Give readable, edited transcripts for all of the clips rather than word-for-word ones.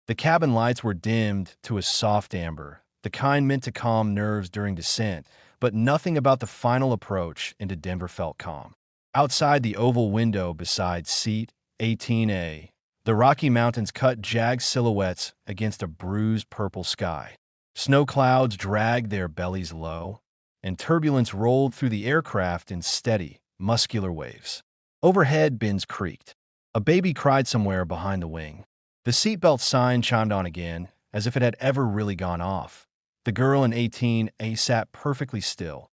The cabin lights were dimmed to a soft amber, the kind meant to calm nerves during descent, but nothing about the final approach into Denver felt calm. Outside the oval window beside seat 18A, the Rocky Mountains cut jagged silhouettes against a bruised purple sky. Snow clouds dragged their bellies low, and turbulence rolled through the aircraft in steady, muscular waves. Overhead, bins creaked. A baby cried somewhere behind the wing. The seatbelt sign chimed on again, as if it had ever really gone off. The girl in 18A sat perfectly still.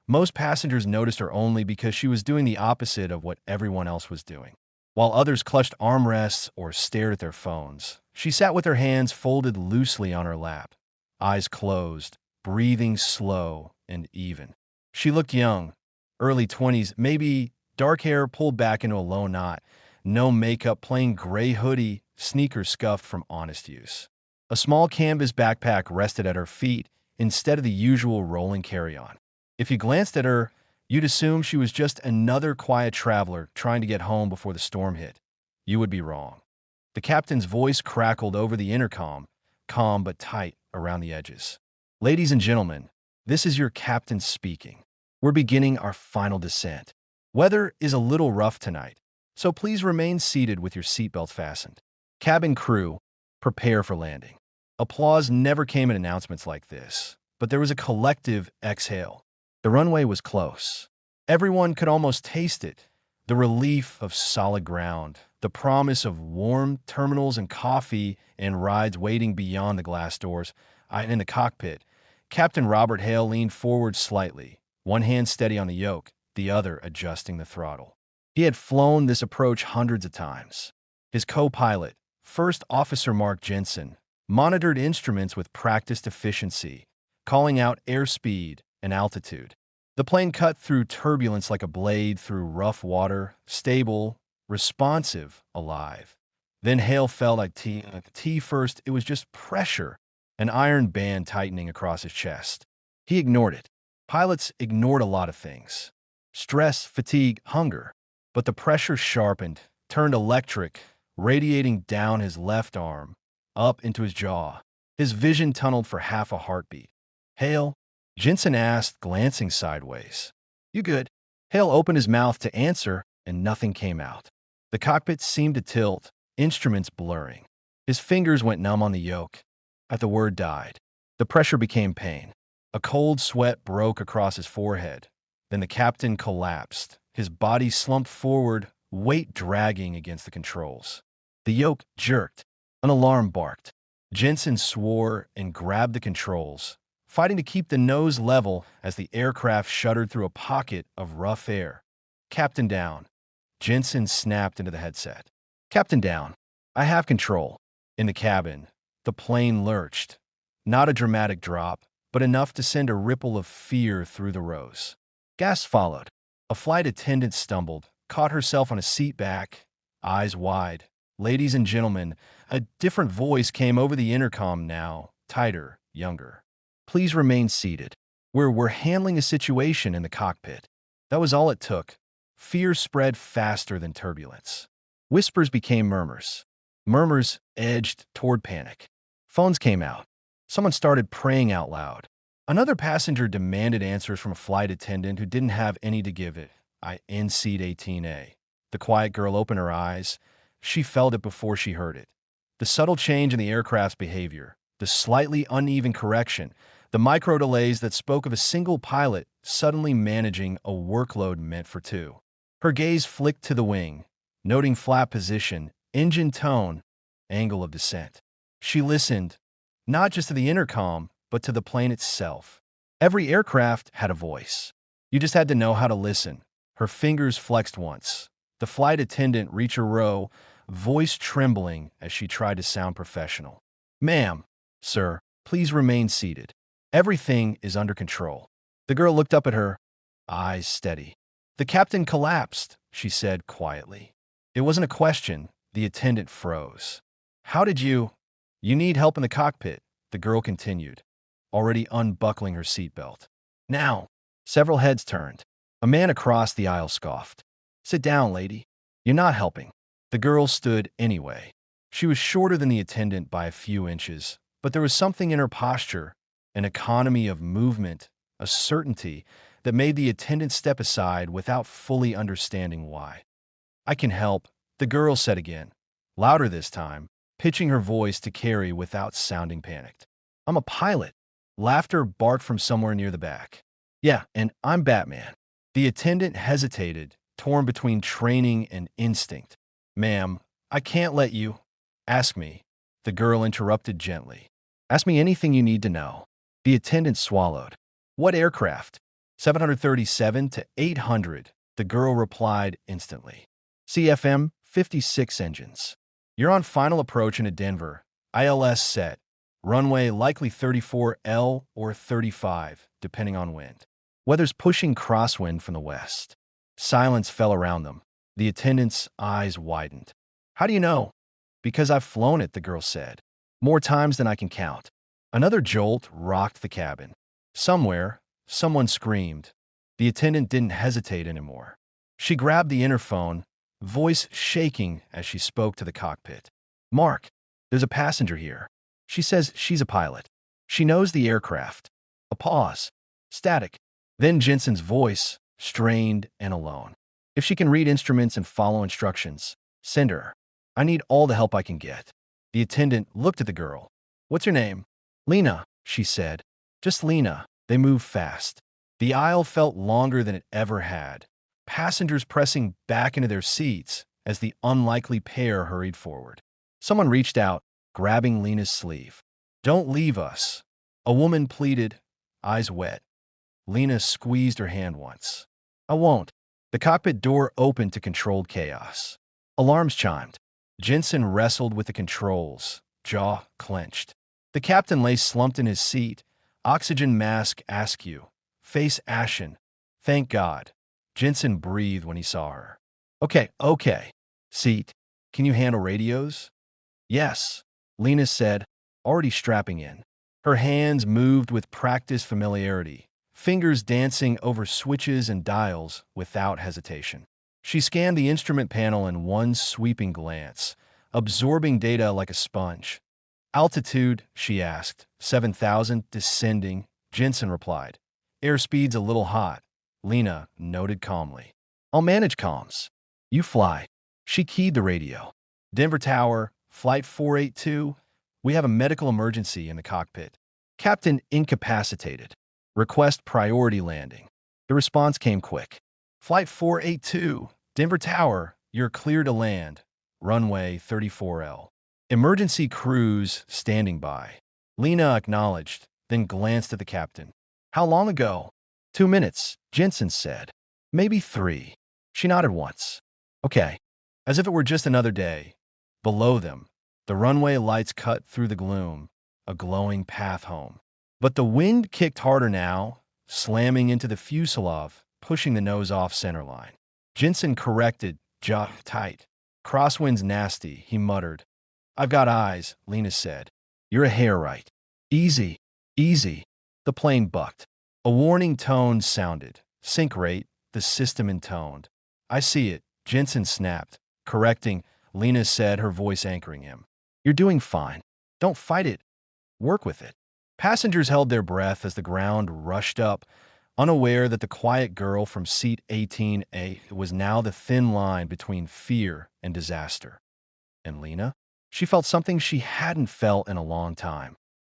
Most passengers noticed her only because she was doing the opposite of what everyone else was doing. While others clutched armrests or stared at their phones, she sat with her hands folded loosely on her lap, eyes closed, breathing slow and even. She looked young, early 20s, maybe dark hair pulled back into a low knot, no makeup, plain gray hoodie, sneakers scuffed from honest use. A small canvas backpack rested at her feet instead of the usual rolling carry-on. If you glanced at her, you'd assume she was just another quiet traveler trying to get home before the storm hit. You would be wrong. The captain's voice crackled over the intercom, calm but tight around the edges. Ladies and gentlemen, this is your captain speaking. We're beginning our final descent. Weather is a little rough tonight, so please remain seated with your seatbelts fastened. Cabin crew, prepare for landing. Applause never came in announcements like this, but there was a collective exhale. The runway was close. Everyone could almost taste it. The relief of solid ground, the promise of warm terminals and coffee and rides waiting beyond the glass doors. In the cockpit, Captain Robert Hale leaned forward slightly, one hand steady on the yoke, the other adjusting the throttle. He had flown this approach hundreds of times. His co-pilot, First Officer Mark Jensen, monitored instruments with practiced efficiency, calling out airspeed and altitude. The plane cut through turbulence like a blade through rough water, stable, responsive, alive. Then Hale felt like T first. It was just pressure, an iron band tightening across his chest. He ignored it. Pilots ignored a lot of things. Stress, fatigue, hunger. But the pressure sharpened, turned electric, radiating down his left arm, up into his jaw. His vision tunneled for half a heartbeat. Hale? Jensen asked, glancing sideways. You good? Hale opened his mouth to answer, and nothing came out. The cockpit seemed to tilt, instruments blurring. His fingers went numb on the yoke. At the word died, the pressure became pain. A cold sweat broke across his forehead. Then the captain collapsed. His body slumped forward, weight dragging against the controls. The yoke jerked. An alarm barked. Jensen swore and grabbed the controls, fighting to keep the nose level as the aircraft shuddered through a pocket of rough air. Captain down. Jensen snapped into the headset. Captain down. I have control. In the cabin, the plane lurched. Not a dramatic drop, but enough to send a ripple of fear through the rows. Gasps followed. A flight attendant stumbled, caught herself on a seat back, eyes wide. Ladies and gentlemen, a different voice came over the intercom now, tighter, younger. Please remain seated. We're handling a situation in the cockpit. That was all it took. Fear spread faster than turbulence. Whispers became murmurs. Murmurs edged toward panic. Phones came out. Someone started praying out loud. Another passenger demanded answers from a flight attendant who didn't have any to give it. In seat 18A. The quiet girl opened her eyes. She felt it before she heard it. The subtle change in the aircraft's behavior, the slightly uneven correction, the micro delays that spoke of a single pilot suddenly managing a workload meant for two. Her gaze flicked to the wing, noting flap position, engine tone, angle of descent. She listened, not just to the intercom, but to the plane itself. Every aircraft had a voice. You just had to know how to listen. Her fingers flexed once. The flight attendant reached her row, voice trembling as she tried to sound professional. Ma'am, sir, please remain seated. Everything is under control. The girl looked up at her, eyes steady. The captain collapsed, she said quietly. It wasn't a question. The attendant froze. How did you? You need help in the cockpit, the girl continued, already unbuckling her seatbelt. Now, several heads turned. A man across the aisle scoffed. Sit down, lady. You're not helping. The girl stood anyway. She was shorter than the attendant by a few inches, but there was something in her posture, an economy of movement, a certainty that made the attendant step aside without fully understanding why. "I can help," the girl said again, louder this time, pitching her voice to carry without sounding panicked. "I'm a pilot." Laughter barked from somewhere near the back. "Yeah, and I'm Batman." The attendant hesitated, torn between training and instinct. "Ma'am, I can't let you—" "Ask me," the girl interrupted gently. "Ask me anything you need to know." The attendant swallowed. "What aircraft?" "737 to 800, the girl replied instantly. "CFM 56 engines." "You're on final approach into Denver. ILS set. Runway likely 34L or 35, depending on wind. Weather's pushing crosswind from the west." Silence fell around them. The attendant's eyes widened. "How do you know?" "Because I've flown it," the girl said. "More times than I can count." Another jolt rocked the cabin. Somewhere, someone screamed. The attendant didn't hesitate anymore. She grabbed the interphone, voice shaking as she spoke to the cockpit. "Mark, there's a passenger here. She says she's a pilot. She knows the aircraft." A pause. Static. Then Jensen's voice, strained and alone. "If she can read instruments and follow instructions, send her. I need all the help I can get." The attendant looked at the girl. "What's your name?" "Lena," she said. "Just Lena." They moved fast. The aisle felt longer than it ever had. Passengers pressing back into their seats as the unlikely pair hurried forward. Someone reached out, grabbing Lena's sleeve. "Don't leave us," a woman pleaded, eyes wet. Lena squeezed her hand once. "I won't." The cockpit door opened to controlled chaos. Alarms chimed. Jensen wrestled with the controls, jaw clenched. The captain lay slumped in his seat, oxygen mask askew, face ashen. "Thank God." Jensen breathed when he saw her. Okay. Seat, can you handle radios?" "Yes," Lena said, already strapping in. Her hands moved with practiced familiarity, fingers dancing over switches and dials without hesitation. She scanned the instrument panel in one sweeping glance, absorbing data like a sponge. "Altitude," she asked. 7,000, descending. Jensen replied. "Airspeed's a little hot." Lena noted calmly. "I'll manage comms. You fly." She keyed the radio. "Denver Tower, Flight 482. We have a medical emergency in the cockpit. Captain incapacitated. Request priority landing." The response came quick. "Flight 482, Denver Tower, you're clear to land. Runway 34L. Emergency crews standing by." Lena acknowledged, then glanced at the captain. "How long ago?" 2 minutes, Jensen said. "Maybe 3. She nodded once. "Okay." As if it were just another day. Below them, the runway lights cut through the gloom, a glowing path home. But the wind kicked harder now, slamming into the fuselage, pushing the nose off centerline. Jensen corrected, jaw tight. "Crosswind's nasty," he muttered. "I've got eyes," Lena said. "You're a hair right." Easy. The plane bucked. A warning tone sounded. "Sync rate," the system intoned. "I see it," Jensen snapped. Correcting, Lena said, her voice anchoring him. "You're doing fine. Don't fight it. Work with it." Passengers held their breath as the ground rushed up, unaware that the quiet girl from seat 18A was now the thin line between fear and disaster. And Lena? She felt something she hadn't felt in a long time.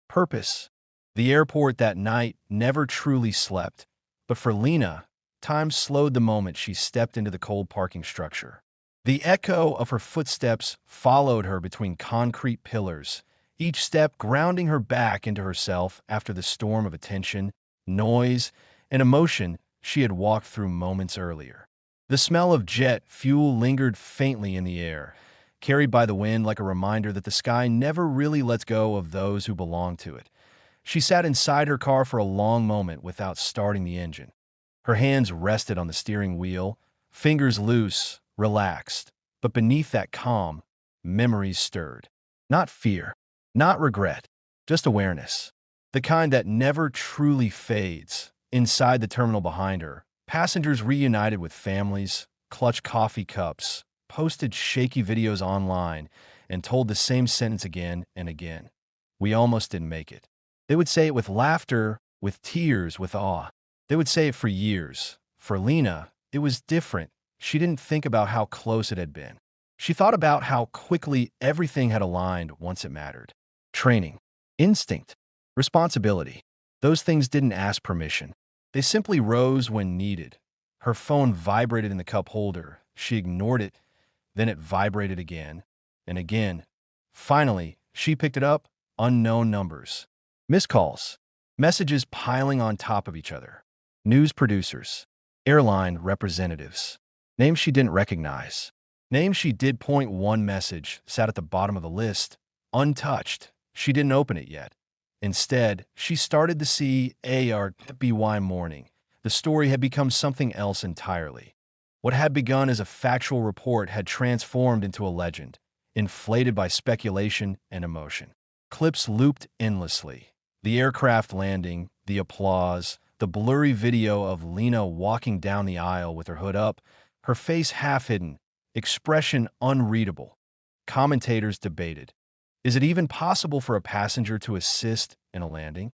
Purpose. The airport that night never truly slept, but for Lena, time slowed the moment she stepped into the cold parking structure. The echo of her footsteps followed her between concrete pillars, each step grounding her back into herself after the storm of attention, noise, and emotion she had walked through moments earlier. The smell of jet fuel lingered faintly in the air, carried by the wind like a reminder that the sky never really lets go of those who belong to it. She sat inside her car for a long moment without starting the engine. Her hands rested on the steering wheel, fingers loose, relaxed. But beneath that calm, memories stirred. Not fear, not regret, just awareness. The kind that never truly fades. Inside the terminal behind her, passengers reunited with families, clutched coffee cups, posted shaky videos online, and told the same sentence again and again. We almost didn't make it. They would say it with laughter, with tears, with awe. They would say it for years. For Lena, it was different. She didn't think about how close it had been. She thought about how quickly everything had aligned once it mattered. Training, instinct, responsibility. Those things didn't ask permission. They simply rose when needed. Her phone vibrated in the cup holder. She ignored it. Then it vibrated again and again. Finally, she picked it up. Unknown numbers. Missed calls. Messages piling on top of each other. News producers. Airline representatives. Names she didn't recognize. Names she did. Point one message sat at the bottom of the list, untouched. She didn't open it yet. Instead, she started to see ARBY morning. The story had become something else entirely. What had begun as a factual report had transformed into a legend, inflated by speculation and emotion. Clips looped endlessly. The aircraft landing, the applause, the blurry video of Lena walking down the aisle with her hood up, her face half hidden, expression unreadable. Commentators debated. Is it even possible for a passenger to assist in a landing?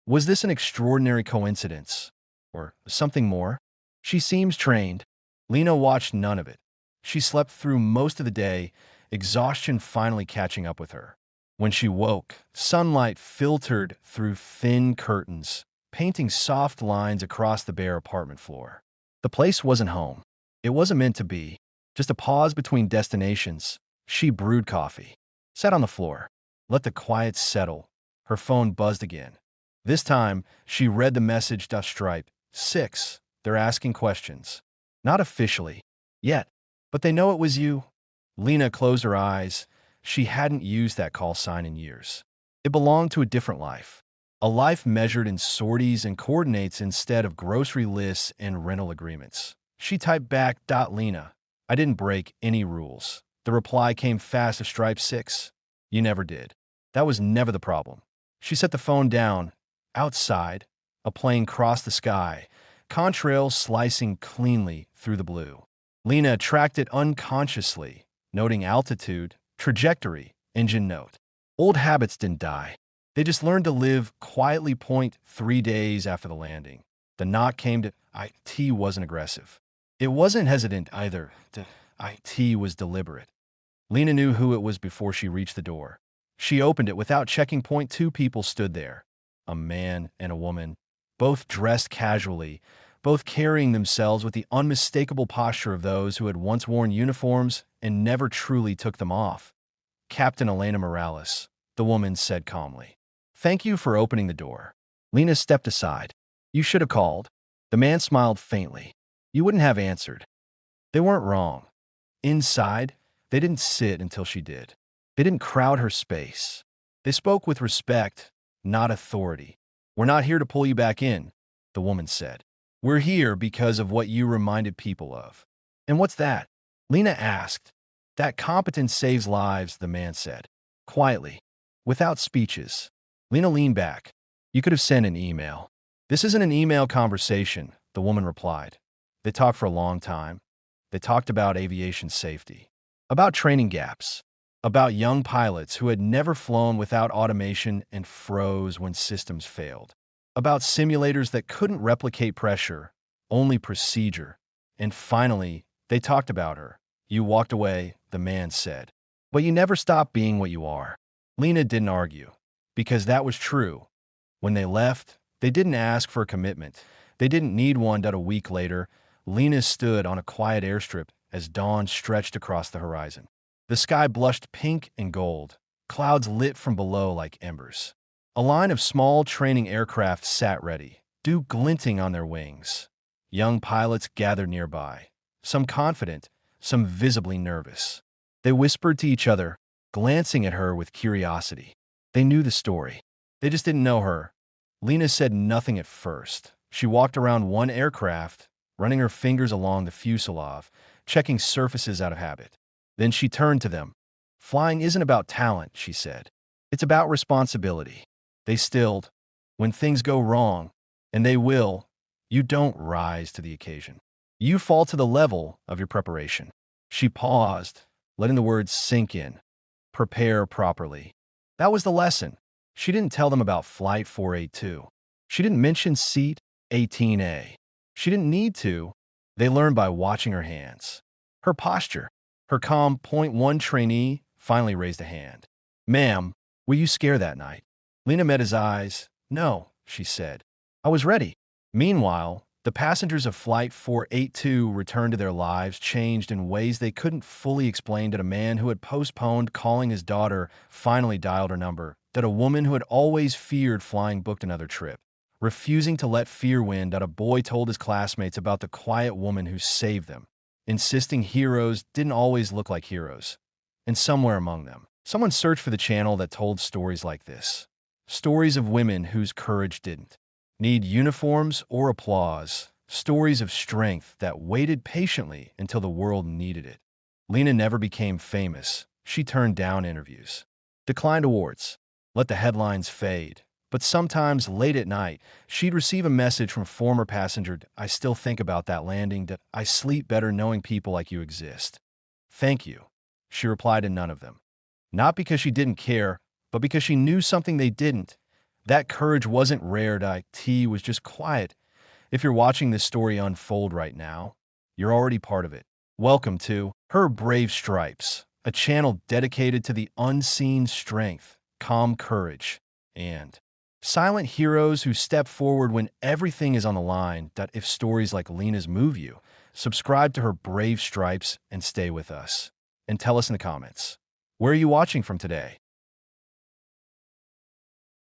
Was this an extraordinary coincidence? Or something more? She seems trained. Lena watched none of it. She slept through most of the day, exhaustion finally catching up with her. When she woke, sunlight filtered through thin curtains, painting soft lines across the bare apartment floor. The place wasn't home. It wasn't meant to be. Just a pause between destinations. She brewed coffee, sat on the floor, let the quiet settle. Her phone buzzed again. This time, she read the message. Stripe 6. They're asking questions. Not officially. Yet. But they know it was you. Lena closed her eyes. She hadn't used that call sign in years. It belonged to a different life. A life measured in sorties and coordinates instead of grocery lists and rental agreements. She typed back, Lena, I didn't break any rules. The reply came fast to Stripe 6. You never did. That was never the problem. She set the phone down. Outside, a plane crossed the sky, contrails slicing cleanly through the blue. Lena tracked it unconsciously, noting altitude, trajectory, engine note. Old habits didn't die. They just learned to live quietly. 3 days after the landing, the knock came to IT. Wasn't aggressive. It wasn't hesitant either. IT was deliberate. Lena knew who it was before she reached the door. She opened it without checking. Two people stood there, a man and a woman, both dressed casually, both carrying themselves with the unmistakable posture of those who had once worn uniforms and never truly took them off. Captain Elena Morales, the woman said calmly. Thank you for opening the door. Lena stepped aside. You should have called. The man smiled faintly. You wouldn't have answered. They weren't wrong. Inside, they didn't sit until she did. They didn't crowd her space. They spoke with respect, not authority. We're not here to pull you back in, the woman said. We're here because of what you reminded people of. And what's that? Lena asked. That competence saves lives, the man said. Quietly, without speeches. Lena leaned back. You could have sent an email. This isn't an email conversation, the woman replied. They talked for a long time. They talked about aviation safety, about training gaps, about young pilots who had never flown without automation and froze when systems failed, about simulators that couldn't replicate pressure, only procedure. And finally, they talked about her. You walked away, the man said. But you never stopped being what you are. Lena didn't argue, because that was true. When they left, they didn't ask for a commitment. They didn't need one. A week later, Lena stood on a quiet airstrip as dawn stretched across the horizon. The sky blushed pink and gold, clouds lit from below like embers. A line of small training aircraft sat ready, dew glinting on their wings. Young pilots gathered nearby, some confident, some visibly nervous. They whispered to each other, glancing at her with curiosity. They knew the story. They just didn't know her. Lena said nothing at first. She walked around one aircraft, running her fingers along the fuselage, checking surfaces out of habit. Then she turned to them. Flying isn't about talent, she said. It's about responsibility. They stilled. When things go wrong, and they will, you don't rise to the occasion. You fall to the level of your preparation. She paused, letting the words sink in. Prepare properly. That was the lesson. She didn't tell them about Flight 482. She didn't mention Seat 18A. She didn't need to. They learned by watching her hands. Her posture. Her calm point one trainee finally raised a hand. Ma'am, were you scared that night? Lena met his eyes. No, she said. I was ready. Meanwhile, the passengers of Flight 482 returned to their lives changed in ways they couldn't fully explain, that a man who had postponed calling his daughter finally dialed her number, that a woman who had always feared flying booked another trip, refusing to let fear win, that a boy told his classmates about the quiet woman who saved them, insisting heroes didn't always look like heroes. And somewhere among them, someone searched for the channel that told stories like this. Stories of women whose courage didn't need uniforms or applause. Stories of strength that waited patiently until the world needed it. Lena never became famous. She turned down interviews, declined awards, let the headlines fade. But sometimes, late at night, she'd receive a message from a former passenger. I still think about that landing. I sleep better knowing people like you exist. Thank you, she replied in none of them. Not because she didn't care, but because she knew something they didn't. That courage wasn't rare. It was just quiet. If you're watching this story unfold right now, you're already part of it. Welcome to Her Brave Stripes, a channel dedicated to the unseen strength, calm courage, and silent heroes who step forward when everything is on the line. If stories like Lena's move you, subscribe to Her Brave Stripes and stay with us. And tell us in the comments, where are you watching from today?